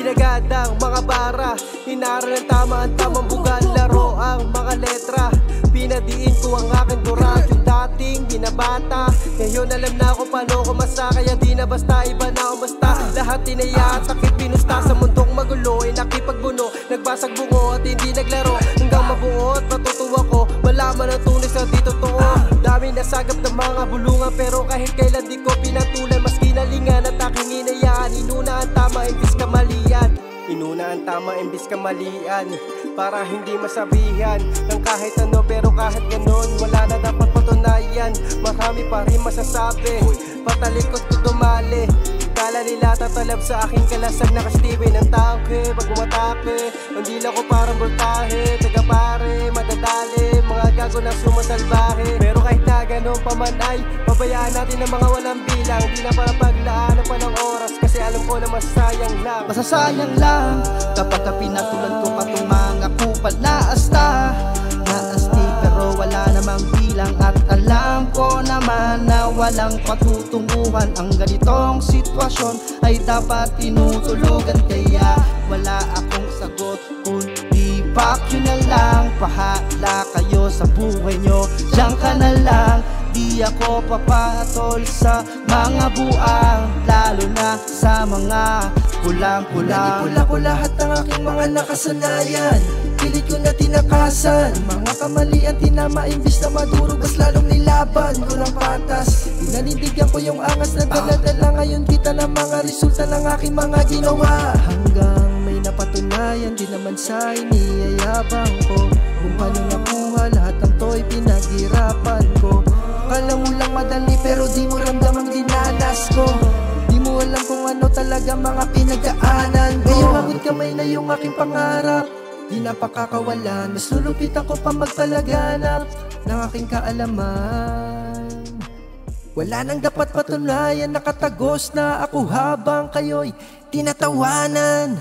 Ginagadang mga bara, inaral ng tama ang tamang bugal. Laro ang mga letra, pinadiin ko ang aking durat. Yung dating binabata, ngayon alam na ako paano kumasa. Kaya di na basta, iba na umasta. Lahat tinaya at sakit pinusta. Sa mundong magulo ay nakipagbuno, nagbasag bungo at hindi naglaro. Hanggang mabuo at matutuwa ko, malaman ang tunay sa di totoo. Dami nasagap ng mga bulungan, pero kahit kailan di ko pinatulan. Mas kinalingan at aking inayaan, inuna ang tama imbis kamalian. Inuna ang tama imbis kamalian, para hindi masabihan ng kahit ano. Pero kahit ganon, wala na dapat patunayan. Marami pa rin masasabi, patalikod ko dumali. Kala nila tatalab sa aking kalasag, nakastibi ng tangke. Pag umatake, hindi lang ko parang voltahe. Taga pare, madadali, mga gago na sumasalbahe. Pero kahit na ganon pa man ay pabayaan natin ang mga walang bilang. Di na para paglaanan pa ng oras, kasi alam ko na masasayang lang. Masasayang lang kapag pinatulan ko pa itong mga kupal na asta. Naasti pero wala namang bilang, at alam ko naman na walang patutunguhan. Ang ganitong sitwasyon ay dapat tinutulugan, kaya wala akong sagot kundi back yun na lang. Pahala kayo sa buhay nyo, diyan ka na lang. Di ako papatol sa mga buang, lalo na sa mga kulang-kulang. Pinanipula ko lahat ng aking mga nakasanayan, pilit ko na tinakasan. Mga kamalian tinama imbis na madurog, mas lalong nilaban ko ng patas. Pinanindigan ko yung angas na dala-dala, ngayon kita ng mga resulta ng aking mga ginawa. Hanggang may napatunayan, di naman sa iniyayabang ko kung paano nakuha lahat ng to'y pinaghirapan ko. Kala mo lang madali pero di mo ramdam ang dinanas ko. Di mo alam kung ano talaga mga pinagdaanan ko. Ngayong abot kamay na yung aking pangarap, di napakakawalan. Mas lulupitan ko pa magpalaganap ng aking kaalaman. Wala nang dapat patunayan, nakatagos na ako habang kayo'y tinatawanan.